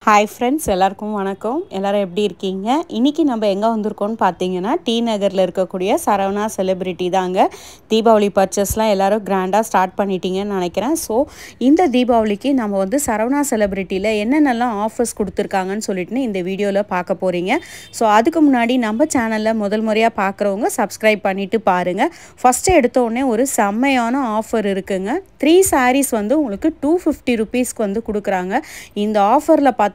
Hi friends, எல்லாருக்கும் வணக்கம். எல்லோரும் எப்படி இருக்கீங்க? இன்றைக்கி நம்ம எங்கே வந்திருக்கோம்னு பார்த்தீங்கன்னா, டி நகரில் இருக்கக்கூடிய சரவணா செலிப்ரிட்டி தாங்க. தீபாவளி பர்ச்சேஸ்லாம் எல்லோரும் கிராண்டாக ஸ்டார்ட் பண்ணிட்டீங்கன்னு நினைக்கிறேன். ஸோ இந்த தீபாவளிக்கு நம்ம வந்து சரவணா செலிப்ரிட்டியில் என்னென்னலாம் ஆஃபர்ஸ் கொடுத்துருக்காங்கன்னு சொல்லிட்டு இந்த வீடியோவில் பார்க்க போகிறீங்க. ஸோ அதுக்கு முன்னாடி நம்ம சேனலில் முதல் முறையாக பார்க்குறவங்க சப்ஸ்கிரைப் பண்ணிவிட்டு பாருங்கள். ஃபஸ்ட்டு எடுத்தோடனே ஒரு செம்மையான ஆஃபர் இருக்குங்க. 3 sarees வந்து உங்களுக்கு 250 rupeesக்கு வந்து கொடுக்குறாங்க. இந்த ஆஃபரில் பார்த்தீங்கன்னா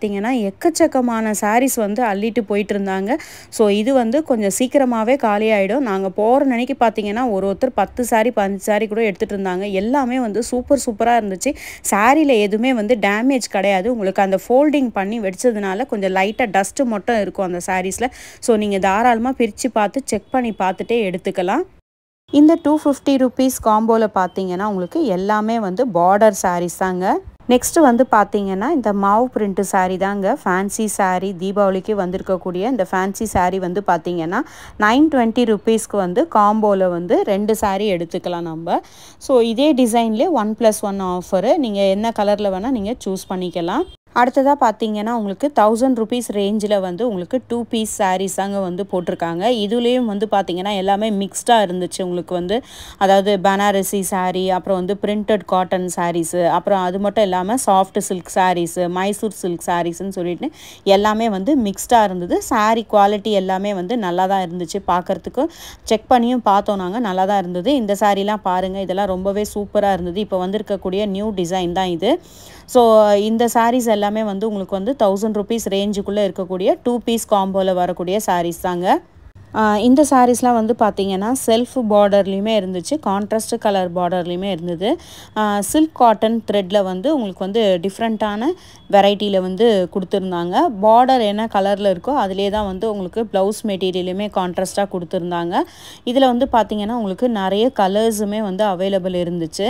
எக்கச்சக்கமான sarees வந்து அள்ளிட்டு போயிட்டு இருந்தாங்க. ஸோ இது வந்து கொஞ்சம் சீக்கிரமாகவே காலி ஆகிடும். நாங்கள் போகிற அன்னைக்கு பார்த்தீங்கன்னா ஒருத்தர் 10 saree 15 saree கூட எடுத்துகிட்டு இருந்தாங்க. எல்லாமே வந்து சூப்பராக இருந்துச்சு. சாரியில் எதுவுமே வந்து டேமேஜ் கிடையாது. உங்களுக்கு அந்த ஃபோல்டிங் பண்ணி வெடிச்சதுனால கொஞ்சம் லைட்டாக டஸ்ட்டு மட்டும் இருக்கும் அந்த சாரீஸில். ஸோ நீங்கள் தாராளமாக பிரித்து பார்த்து செக் பண்ணி பார்த்துட்டே எடுத்துக்கலாம். இந்த 250 rupees காம்போவில் பார்த்தீங்கன்னா உங்களுக்கு எல்லாமே வந்து பார்டர் sarees தாங்க. நெக்ஸ்ட்டு வந்து பார்த்தீங்கன்னா இந்த மாவு பிரிண்ட்டு சாரீ தாங்க. ஃபேன்சி சாரீ தீபாவளிக்கு வந்திருக்கக்கூடிய இந்த ஃபேன்சி சாரீ வந்து பார்த்தீங்கன்னா 920 rupeesக்கு வந்து காம்போவில் வந்து 2 saree எடுத்துக்கலாம் நம்ம. ஸோ இதே டிசைன்லேயே 1+1 ஆஃபரு. நீங்கள் என்ன கலரில் வேணால் நீங்கள் சூஸ் பண்ணிக்கலாம். அடுத்ததாக பார்த்தீங்கன்னா உங்களுக்கு 1000 rupees ரேஞ்சில் வந்து உங்களுக்கு 2 piece sarees தாங்க வந்து போட்டிருக்காங்க. இதுலேயும் வந்து பார்த்தீங்கன்னா எல்லாமே மிக்ஸ்டாக இருந்துச்சு. உங்களுக்கு வந்து அதாவது பனாரசி சாரீ, அப்புறம் வந்து பிரிண்டட் காட்டன் சாரீஸு, அப்புறம் அது மட்டும் இல்லாமல் soft silk saris, Mysore silk சாரீஸ்ன்னு சொல்லிட்டு எல்லாமே வந்து மிக்ஸ்டாக இருந்தது. சாரீ குவாலிட்டி எல்லாமே வந்து நல்லா தான் இருந்துச்சு. பார்க்குறதுக்கு செக் பண்ணியும் பார்த்தோம் நாங்கள், நல்லா தான் இருந்தது. இந்த சாரீலாம் பாருங்கள், இதெல்லாம் ரொம்பவே சூப்பராக இருந்தது. இப்போ வந்திருக்கக்கூடிய நியூ டிசைன் தான் இது. ஸோ இந்த சாரீஸ் எல்லாமே வந்து உங்களுக்கு வந்து 1000 rupees ரேஞ்சுக்குள்ளே இருக்கக்கூடிய 2 piece காம்போவில் வரக்கூடிய சாரீஸ் தாங்க. இந்த சாரீஸ்லாம் வந்து பார்த்திங்கன்னா செல்ஃப் பார்டர்லேயுமே இருந்துச்சு, கான்ட்ராஸ்ட் கலர் பார்டர்லேயுமே இருந்தது. சில்க் காட்டன் த்ரெட்டில் வந்து உங்களுக்கு வந்து டிஃப்ரெண்ட்டான வெரைட்டியில் வந்து கொடுத்துருந்தாங்க. பார்டர் என்ன கலரில் இருக்கோ அதிலே தான் வந்து உங்களுக்கு ப்ளவுஸ் மெட்டீரியலுமே கான்ட்ராஸ்ட்டாக கொடுத்துருந்தாங்க. இதில் வந்து பார்த்திங்கன்னா உங்களுக்கு நிறைய கலர்ஸுமே வந்து அவைலபிள் இருந்துச்சு.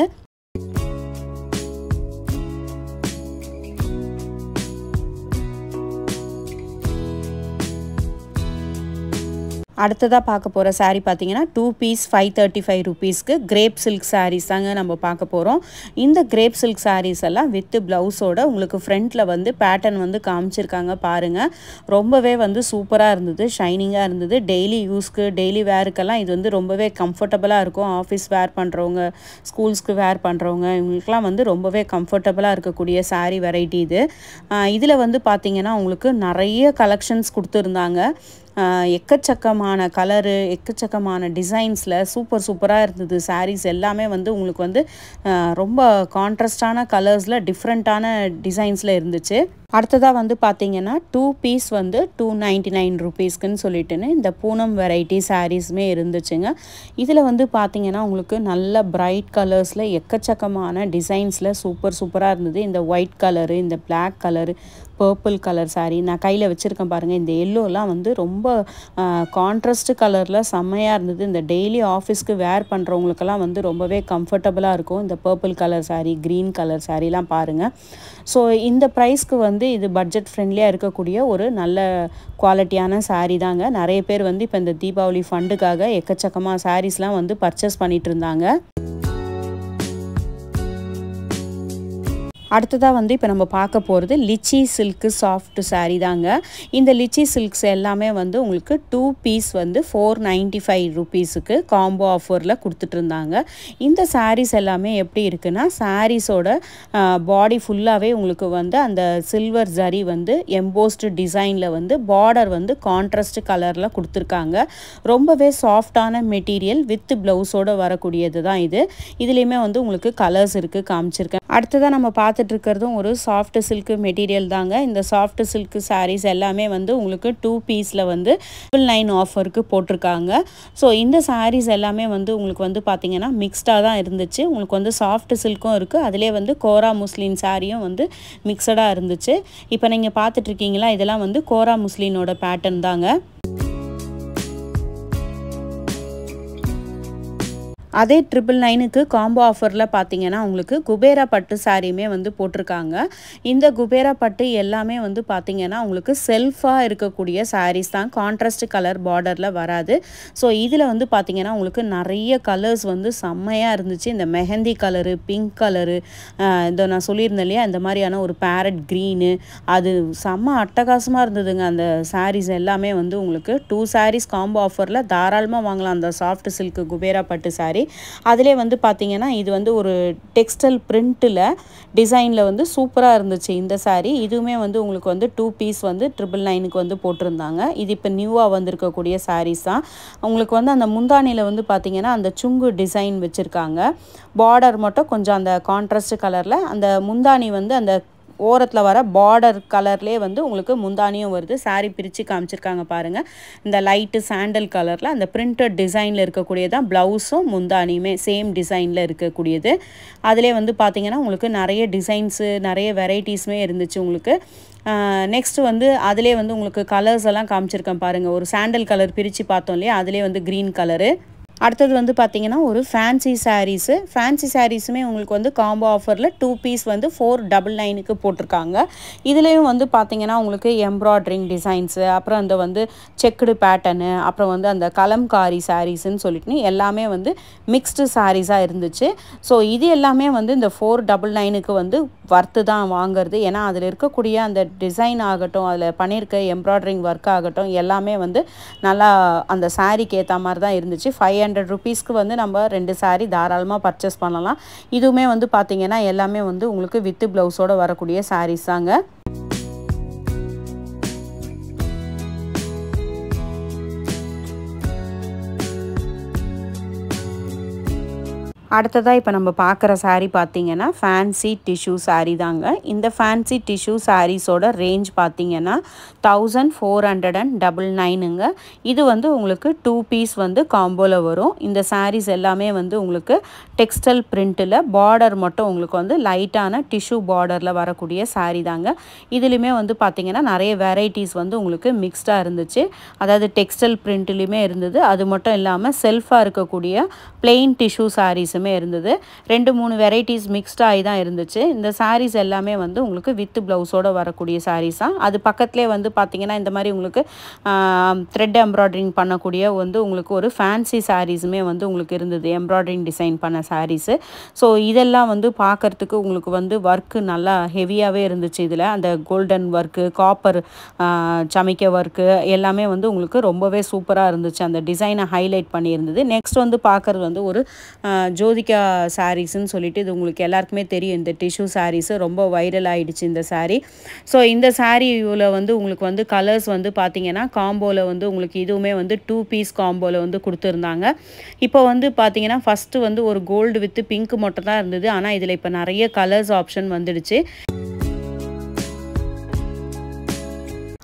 அடுத்ததாக பார்க்க போகிற சாரீ பார்த்தீங்கன்னா 2 piece 535 rupeesக்கு கிரேப் சில்க் சாரீஸ் தாங்க நம்ம பார்க்க போகிறோம். இந்த கிரேப் சில்க் சாரீஸ் எல்லாம் வித் ப்ளவுஸோட உங்களுக்கு ஃப்ரண்ட்டில் வந்து பேட்டர்ன் வந்து காமிச்சிருக்காங்க பாருங்கள். ரொம்பவே வந்து சூப்பராக இருந்தது, ஷைனிங்காக இருந்தது. டெய்லி யூஸ்க்கு டெய்லி வேருக்கெல்லாம் இது வந்து ரொம்பவே கம்ஃபர்டபுளாக இருக்கும். ஆஃபீஸ் வேர் பண்ணுறவங்க, ஸ்கூல்ஸ்க்கு வேர் பண்ணுறவங்க, இவங்களுக்குலாம் வந்து ரொம்பவே கம்ஃபர்டபுளாக இருக்கக்கூடிய சாரீ வெரைட்டி இது. இதில் வந்து பார்த்திங்கன்னா உங்களுக்கு நிறைய கலெக்ஷன்ஸ் கொடுத்துருந்தாங்க. எக்கச்சக்கமான கலரு, எக்கச்சக்கமான டிசைன்ஸில் சூப்பராக இருந்தது. சாரீஸ் எல்லாமே வந்து உங்களுக்கு வந்து ரொம்ப கான்ட்ராஸ்டான கலர்ஸில் டிஃப்ரெண்ட்டான டிசைன்ஸில் இருந்துச்சு. அடுத்ததாக வந்து பார்த்திங்கன்னா 2 piece வந்து 299 rupeesக்குன்னு சொல்லிட்டுன்னு இந்த பூனம் வெரைட்டி சாரீஸுமே இருந்துச்சுங்க. இதில் வந்து பார்த்திங்கன்னா உங்களுக்கு நல்ல பிரைட் கலர்ஸில் எக்கச்சக்கமான டிசைன்ஸில் சூப்பராக இருந்தது. இந்த ஒயிட் கலரு, இந்த black colour, purple colour sari நான் கையில் வச்சுருக்கேன் பாருங்கள். இந்த எல்லோலாம் வந்து ரொம்ப கான்ட்ராஸ்ட் கலரில் செம்மையாக இருந்தது. இந்த டெய்லி ஆஃபீஸ்க்கு வேர் பண்ணுறவங்களுக்கெல்லாம் வந்து ரொம்பவே கம்ஃபர்டபுளாக இருக்கும். இந்த purple colour sari, green colour சாரீலாம் பாருங்கள். ஸோ இந்த ப்ரைஸ்க்கு வந்து இது பட்ஜெட் ஃப்ரெண்ட்லியாக இருக்கக்கூடிய ஒரு நல்ல குவாலிட்டியான சாரீ தாங்க. நிறைய பேர் வந்து இப்போ இந்த தீபாவளி ஃபண்டுக்காக எக்கச்சக்கமாக சாரீஸ்லாம் வந்து பர்ச்சேஸ் பண்ணிகிட்டு இருந்தாங்க. அடுத்ததாக வந்து இப்போ நம்ம பார்க்க போகிறது லிச்சி சில்க்கு சாஃப்ட் சாரீ தாங்க. இந்த லிச்சி சில்க்ஸ் எல்லாமே வந்து உங்களுக்கு 2 piece வந்து 495 rupeesக்கு காம்போ ஆஃபரில் கொடுத்துட்டு இருந்தாங்க. இந்த சாரீஸ் எல்லாமே எப்படி இருக்குன்னா, சாரீஸோட பாடி ஃபுல்லாகவே உங்களுக்கு வந்து அந்த சில்வர் ஜரி வந்து எம்போஸ்டு டிசைனில் வந்து பார்டர் வந்து கான்ட்ராஸ்ட் கலரில் கொடுத்துருக்காங்க. ரொம்பவே சாஃப்டான மெட்டீரியல் வித் ப்ளவுஸோடு வரக்கூடியது தான் இது. இதுலேயுமே வந்து உங்களுக்கு கலர்ஸ் இருக்குது, காமிச்சிருக்கேன். அடுத்ததாக நம்ம பார்த்துட்டு இருக்கிறதும் ஒரு சாஃப்ட் சில்க் மெட்டீரியல் தாங்க. இந்த சாஃப்ட் சில்க் சாரீஸ் எல்லாமே வந்து உங்களுக்கு 2 pieceல வந்து 999 ஆஃபருக்கு போட்டிருக்காங்க. ஸோ இந்த சாரீஸ் எல்லாமே வந்து உங்களுக்கு வந்து பார்த்திங்கன்னா மிக்ஸ்டாக தான் இருந்துச்சு. உங்களுக்கு வந்து சாஃப்ட் சில்க்கும் இருக்குது, அதிலே வந்து கோரா முஸ்லின் சாரியும் வந்து மிக்சடாக இருந்துச்சு. இப்போ நீங்கள் பார்த்துட்ருக்கீங்களா, இதெல்லாம் வந்து கோரா முஸ்லினோட பேட்டர்ன் தாங்க. அதே 999க்கு காம்போ ஆஃபரில் பார்த்தீங்கன்னா உங்களுக்கு குபேரா பட்டு சாரியுமே வந்து போட்டிருக்காங்க. இந்த குபேரா பட்டு எல்லாமே வந்து பார்த்தீங்கன்னா உங்களுக்கு செல்ஃபாக இருக்கக்கூடிய சாரீஸ் தான், கான்ட்ராஸ்ட் கலர் பார்டரில் வராது. ஸோ இதில் வந்து பார்த்தீங்கன்னா உங்களுக்கு நிறைய கலர்ஸ் வந்து செம்மையாக இருந்துச்சு. இந்த மெஹந்தி கலரு, பிங்க் கலரு, இந்த நான் சொல்லியிருந்தேன் இல்லையா இந்த மாதிரியான ஒரு பேரட் க்ரீனு, அது செம்ம அட்டகாசமாக இருந்ததுங்க. அந்த சாரீஸ் எல்லாமே வந்து உங்களுக்கு 2 சாரீஸ் காம்போ ஆஃபரில் தாராளமாக வாங்கலாம். அந்த சாஃப்ட் சில்க் குபேரா பட்டு சாரீ அதிலே வந்து பார்த்தீங்கன்னா இது வந்து ஒரு டெக்ஸ்டைல் பிரிண்ட்டில் டிசைனில் வந்து சூப்பராக இருந்துச்சு இந்த சாரீ. இதுவுமே வந்து உங்களுக்கு வந்து 2 பீஸ் வந்து 999க்கு வந்து போட்டிருந்தாங்க. இது இப்போ நியூவாக வந்திருக்கக்கூடிய சாரீஸ் தான். உங்களுக்கு வந்து அந்த முந்தானியில் வந்து பார்த்தீங்கன்னா அந்த சுங்கு டிசைன் வச்சுருக்காங்க. பார்டர் மட்டும் கொஞ்சம் அந்த கான்ட்ராஸ்ட் கலரில், அந்த முந்தானி வந்து அந்த ஓரத்தில் வர பார்டர் கலர்லேயே வந்து உங்களுக்கு முந்தானியும் வருது. சாரீ பிரித்து காமிச்சிருக்காங்க பாருங்கள். இந்த லைட்டு சாண்டல் கலரில் அந்த பிரிண்டட் டிசைனில் இருக்கக்கூடியதான் ப்ளவுஸும் முந்தானியுமே சேம் டிசைனில் இருக்கக்கூடியது. அதிலே வந்து பார்த்திங்கன்னா உங்களுக்கு நிறைய டிசைன்ஸு, நிறைய வெரைட்டிஸுமே இருந்துச்சு உங்களுக்கு. நெக்ஸ்ட் வந்து அதிலே வந்து உங்களுக்கு கலர்ஸ் எல்லாம் காமிச்சிருக்கேன் பாருங்கள். ஒரு சாண்டல் கலர் பிரித்து பார்த்தோம் இல்லையா, அதிலே வந்து க்ரீன் கலரு. அடுத்தது வந்து பார்த்திங்கன்னா ஒரு ஃபேன்சி சாரீஸு. ஃபேன்சி சாரீஸுமே உங்களுக்கு வந்து காம்போ ஆஃபரில் 2 பீஸ் வந்து 499க்கு போட்டிருக்காங்க. இதுலேயும் வந்து பார்த்திங்கன்னா உங்களுக்கு எம்ப்ராய்ட்ரிங் டிசைன்ஸு, அப்புறம் அந்த வந்து செக்குடு பேட்டர்னு, அப்புறம் வந்து அந்த கலம்காரி சாரீஸுன்னு சொல்லிட்டு எல்லாமே வந்து மிக்ஸ்டு சாரீஸாக இருந்துச்சு. ஸோ இது எல்லாமே வந்து இந்த 499க்கு வந்து வர்த்து தான் வாங்கிறது. ஏன்னா அதில் இருக்கக்கூடிய அந்த டிசைன் ஆகட்டும், அதில் பண்ணியிருக்க எம்ப்ராய்ட்ரிங் ஒர்க் ஆகட்டும், எல்லாமே வந்து நல்லா அந்த சாரீக்கு ஏற்ற மாதிரி தான் இருந்துச்சு. 500 ரூபீஸ்க்கு வந்து நம்ம 2 சாரீ தாராளமாக பர்ச்சேஸ் பண்ணலாம். இதுவுமே வந்து பார்த்திங்கன்னா எல்லாமே வந்து உங்களுக்கு வித்து ப்ளவுஸோடு வரக்கூடிய சாரீஸ் தாங்க. அடுத்ததாக இப்போ நம்ம பார்க்குற சாரீ பார்த்திங்கன்னா ஃபேன்சி டிஷ்யூ சாரீ தாங்க. இந்த ஃபேன்சி டிஷ்யூ சாரீஸோட ரேஞ்ச் பார்த்திங்கன்னா 1499ங்க. இது வந்து உங்களுக்கு 2 பீஸ் வந்து காம்போவில் வரும். இந்த சாரீஸ் எல்லாமே வந்து உங்களுக்கு டெக்ஸ்டைல் பிரிண்ட்டில் பார்டர் மட்டும் உங்களுக்கு வந்து லைட்டான டிஷ்யூ பார்டரில் வரக்கூடிய சாரீ தாங்க. இதுலேயுமே வந்து பார்த்திங்கன்னா நிறைய வெரைட்டிஸ் வந்து உங்களுக்கு மிக்ஸ்டாக இருந்துச்சு. அதாவது டெக்ஸ்டைல் பிரிண்ட்லேயுமே இருந்தது, அது மட்டும் இல்லாமல் செல்ஃபாக இருக்கக்கூடிய பிளெயின் டிஷ்யூ சாரீஸ் இருந்தது. 2-3 வெரைட்டிஸ் மிக்ஸ்ட் ஆகி தான் இருந்துச்சு. இந்த சாரீஸ் எல்லாமே வந்து உங்களுக்கு வித் ப்ளவுஸோட வரக்கூடிய சாரீஸ் தான். அது பக்கத்துலேயே வந்து பார்த்தீங்கன்னா இந்த மாதிரி உங்களுக்கு த்ரெட் எம்ப்ராய்டரிங் பண்ணக்கூடிய வந்து உங்களுக்கு ஒரு ஃபேன்சி சாரீஸுமே வந்து உங்களுக்கு இருந்தது, எம்ப்ராய்டரிங் டிசைன் பண்ண சாரீஸு. ஸோ இதெல்லாம் வந்து பார்க்குறதுக்கு உங்களுக்கு வந்து ஒர்க்கு நல்லா ஹெவியாகவே இருந்துச்சு. இதில் அந்த கோல்டன் ஒர்க்கு, காப்பர் சமிக்க ஒர்க்கு எல்லாமே வந்து உங்களுக்கு ரொம்பவே சூப்பராக இருந்துச்சு. அந்த டிசைனை ஹைலைட் பண்ணியிருந்தது. நெக்ஸ்ட் வந்து பார்க்குறது வந்து ஒரு ஜோதிகா சாரீஸ்ன்னு சொல்லிட்டு, இது உங்களுக்கு எல்லாருக்குமே தெரியும். இந்த டிஷ்யூ சாரீஸு ரொம்ப வைரல் ஆகிடுச்சு இந்த சாரீ. ஸோ இந்த சாரீவில் வந்து உங்களுக்கு வந்து கலர்ஸ் வந்து பார்த்திங்கன்னா காம்போவில் வந்து உங்களுக்கு இதுவுமே வந்து 2 பீஸ் காம்போவில் வந்து கொடுத்துருந்தாங்க. இப்போ வந்து பார்த்திங்கன்னா ஃபஸ்ட்டு வந்து ஒரு கோல்டு வித் பிங்க் மட்டும் தான் இருந்தது. ஆனால் இதில் இப்போ நிறைய கலர்ஸ் ஆப்ஷன் வந்துடுச்சு.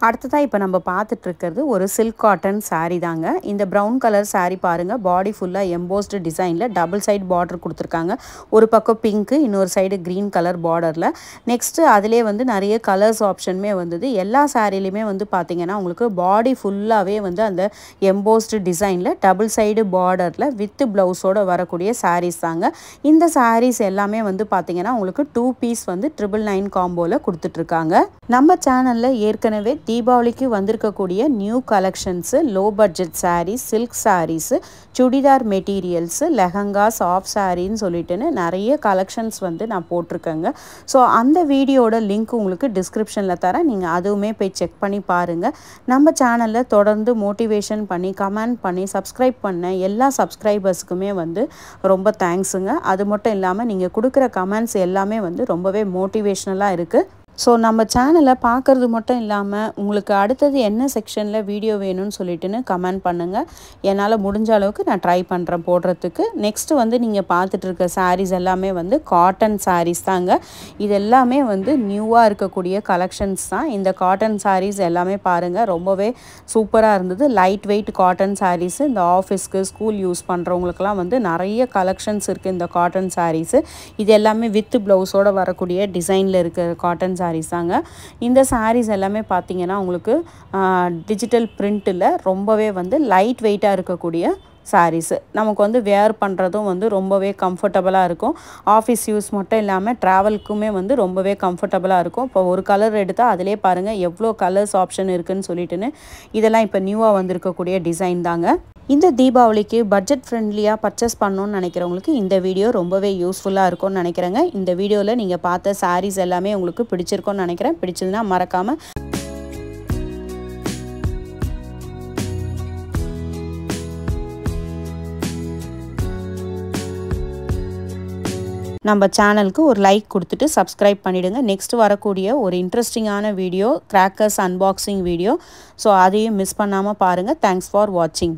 அடுத்ததாக இப்போ நம்ம பார்த்துட்ருக்கிறது ஒரு சில்க் காட்டன் சாரீ தாங்க. இந்த ப்ரௌன் கலர் சாரீ பாருங்கள், பாடி ஃபுல்லாக எம்போஸ்டு டிசைனில் டபுள் சைட் பார்டர் கொடுத்துருக்காங்க. ஒரு பக்கம் பிங்க்கு, இன்னொரு சைடு க்ரீன் கலர் பார்டரில். நெக்ஸ்ட்டு அதிலே வந்து நிறைய கலர்ஸ் ஆப்ஷனுமே வந்தது. எல்லா சாரீலையுமே வந்து பார்த்திங்கன்னா உங்களுக்கு பாடி ஃபுல்லாகவே வந்து அந்த எம்போஸ்டு டிசைனில் டபுள் சைடு பார்டரில் வித் ப்ளவுஸோடு வரக்கூடிய சாரீஸ் தாங்க. இந்த சாரீஸ் எல்லாமே வந்து பார்த்திங்கன்னா உங்களுக்கு 2 பீஸ் வந்து 999 காம்போவில் கொடுத்துட்ருக்காங்க. நம்ம சேனலில் ஏற்கனவே தீபாவளிக்கு வந்திருக்கக்கூடிய new collections, low budget saris, silk saris, churidar materials, lehengas, half சாரின்னு சொல்லிட்டுன்னு நிறைய கலெக்ஷன்ஸ் வந்து நான் போட்டிருக்கேங்க. ஸோ அந்த வீடியோட லிங்க் உங்களுக்கு டிஸ்கிரிப்ஷனில் தரேன், நீங்கள் அதுவுமே போய் செக் பண்ணி பாருங்கள். நம்ம சேனலில் தொடர்ந்து மோட்டிவேஷன் பண்ணி கமெண்ட் பண்ணி சப்ஸ்கிரைப் பண்ண எல்லா சப்ஸ்கிரைபர்ஸுக்குமே வந்து ரொம்ப தேங்க்ஸுங்க. அது மட்டும் இல்லாமல் நீங்கள் கொடுக்குற கமெண்ட்ஸ் எல்லாமே வந்து ரொம்பவே மோட்டிவேஷ்னலாக இருக்குது. ஸோ நம்ம சேனலை பார்க்குறது மட்டும் இல்லாமல் உங்களுக்கு அடுத்தது என்ன செக்ஷனில் வீடியோ வேணும்னு சொல்லிட்டுன்னு கமெண்ட் பண்ணுங்கள். என்னால் முடிஞ்ச அளவுக்கு நான் ட்ரை பண்ணுறேன் போடுறதுக்கு. நெக்ஸ்ட்டு வந்து நீங்கள் பார்த்துட்ருக்க சாரீஸ் எல்லாமே வந்து காட்டன் சாரீஸ் தாங்க. இது எல்லாமே வந்து நியூவாக இருக்கக்கூடிய கலெக்ஷன்ஸ் தான். இந்த காட்டன் சாரீஸ் எல்லாமே பாருங்கள், ரொம்பவே சூப்பராக இருந்தது. லைட் வெயிட் காட்டன் சாரீஸு, இந்த ஆஃபீஸ்க்கு ஸ்கூல் யூஸ் பண்ணுறவங்களுக்குலாம் வந்து நிறைய கலெக்ஷன்ஸ் இருக்குது இந்த காட்டன் சாரீஸு. இது எல்லாமே வித் ப்ளவுஸோடு வரக்கூடிய டிசைனில் இருக்கிற காட்டன் சாரீஸ் தாங்க. இந்த சாரீஸ் எல்லாமே பார்த்தீங்கன்னா உங்களுக்கு டிஜிட்டல் பிரிண்ட்டில் ரொம்பவே வந்து லைட் வெயிட்டாக இருக்கக்கூடிய sarees நமக்கு வந்து wear பண்றதும் வந்து ரொம்பவே கம்ஃபர்ட்டபிளா இருக்கும் ஆபீஸ் யூஸ் மட்டும் இல்லாம டிராவல்க்குமே வந்து ரொம்பவே கம்ஃபர்ட்டபிளா இருக்கும் இப்போ ஒரு கலர் எடுத்தா அதிலே பாருங்க எவ்ளோ கலர்ஸ் ஆப்ஷன் இருக்குன்னு சொல்லிட்டுன்னு இதெல்லாம் இப்போ நியூவா வந்திருக்க கூடிய டிசைன் தாங்க இந்த தீபாவளிக்கு பட்ஜெட் ஃப்ரெண்ட்லியா பர்ச்சேஸ் பண்ணனும்னு நினைக்கிறவங்களுக்கு இந்த வீடியோ ரொம்பவே யூஸ்ஃபுல்லா இருக்கும்னு நினைக்கிறேங்க இந்த வீடியோல நீங்க பார்த்த sarees எல்லாமே உங்களுக்கு பிடிச்சிருக்கும்னு நினைக்கிறேன் பிடிச்சதுனா மறக்காம நம்ம சேனலுக்கு ஒரு லைக் கொடுத்துட்டு சப்ஸ்கிரைப் பண்ணிடுங்க நெக்ஸ்ட் வரக்கூடிய ஒரு இன்ட்ரஸ்டிங்கான video crackers unboxing video so அதையும் மிஸ் பண்ணாம பாருங்க Thanks for watching